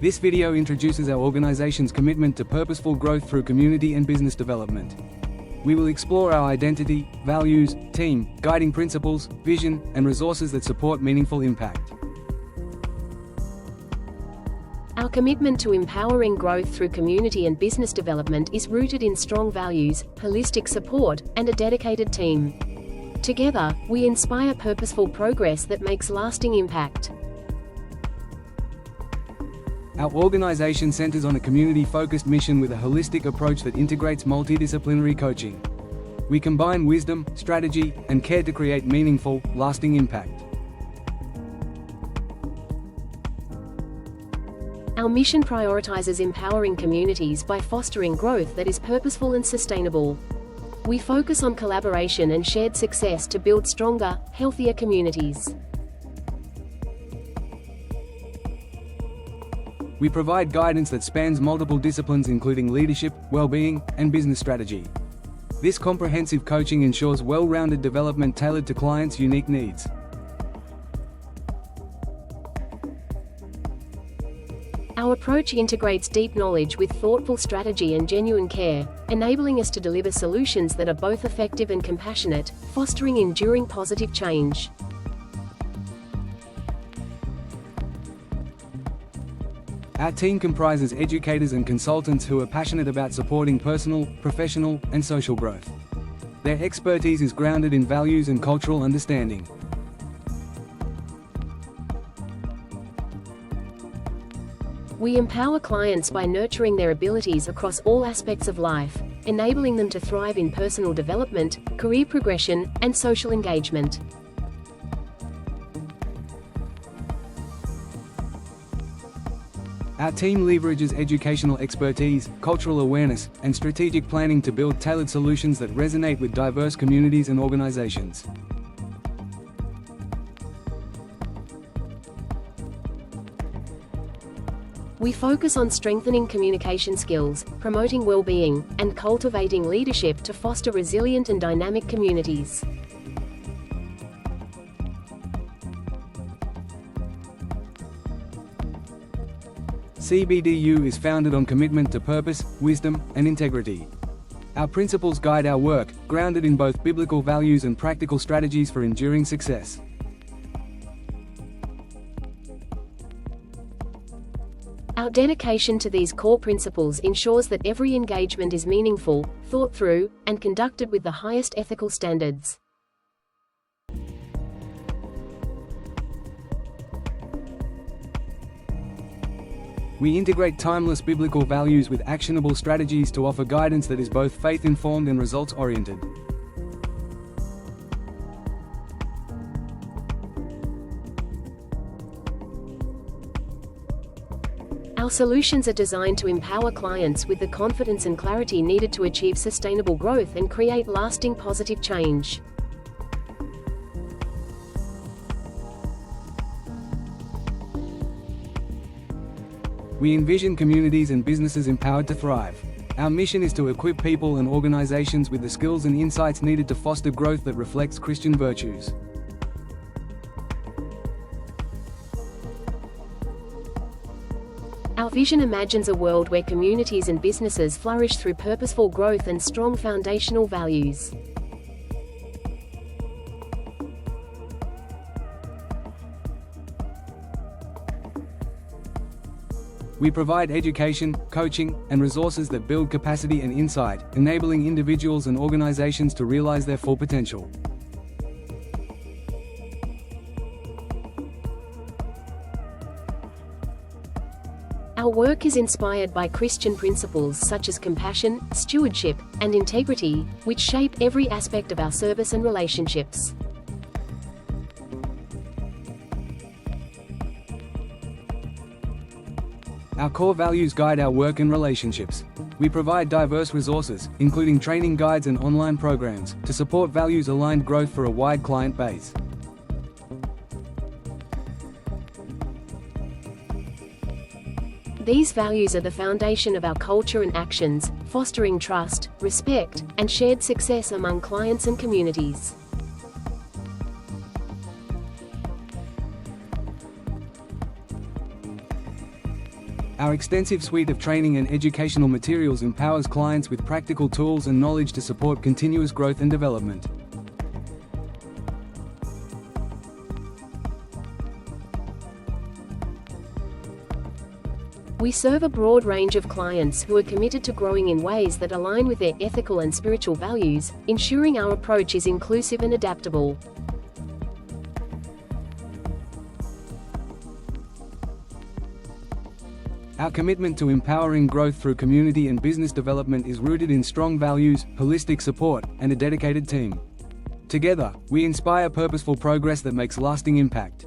This video introduces our organization's commitment to purposeful growth through community and business development. We will explore our identity, values, team, guiding principles, vision, and resources that support meaningful impact. Our commitment to empowering growth through community and business development is rooted in strong values, holistic support, and a dedicated team. Together, we inspire purposeful progress that makes lasting impact. Our organization centers on a community-focused mission with a holistic approach that integrates multidisciplinary coaching. We combine wisdom, strategy, and care to create meaningful, lasting impact. Our mission prioritizes empowering communities by fostering growth that is purposeful and sustainable. We focus on collaboration and shared success to build stronger, healthier communities. We provide guidance that spans multiple disciplines including leadership, well-being, and business strategy. This comprehensive coaching ensures well-rounded development tailored to clients' unique needs. Our approach integrates deep knowledge with thoughtful strategy and genuine care, enabling us to deliver solutions that are both effective and compassionate, fostering enduring positive change. Our team comprises educators and consultants who are passionate about supporting personal, professional, and social growth. Their expertise is grounded in values and cultural understanding. We empower clients by nurturing their abilities across all aspects of life, enabling them to thrive in personal development, career progression, and social engagement. Our team leverages educational expertise, cultural awareness, and strategic planning to build tailored solutions that resonate with diverse communities and organizations. We focus on strengthening communication skills, promoting well-being, and cultivating leadership to foster resilient and dynamic communities. CBDU is founded on commitment to purpose, wisdom, and integrity. Our principles guide our work, grounded in both biblical values and practical strategies for enduring success. Our dedication to these core principles ensures that every engagement is meaningful, thought through, and conducted with the highest ethical standards. We integrate timeless biblical values with actionable strategies to offer guidance that is both faith-informed and results-oriented. Our solutions are designed to empower clients with the confidence and clarity needed to achieve sustainable growth and create lasting positive change. We envision communities and businesses empowered to thrive. Our mission is to equip people and organizations with the skills and insights needed to foster growth that reflects Christian virtues. Our vision imagines a world where communities and businesses flourish through purposeful growth and strong foundational values. We provide education, coaching, and resources that build capacity and insight, enabling individuals and organizations to realize their full potential. Our work is inspired by Christian principles such as compassion, stewardship, and integrity, which shape every aspect of our service and relationships. Our core values guide our work and relationships. We provide diverse resources, including training guides and online programs, to support values-aligned growth for a wide client base. These values are the foundation of our culture and actions, fostering trust, respect, and shared success among clients and communities. Our extensive suite of training and educational materials empowers clients with practical tools and knowledge to support continuous growth and development. We serve a broad range of clients who are committed to growing in ways that align with their ethical and spiritual values, ensuring our approach is inclusive and adaptable. Our commitment to empowering growth through community and business development is rooted in strong values, holistic support, and a dedicated team. Together, we inspire purposeful progress that makes lasting impact.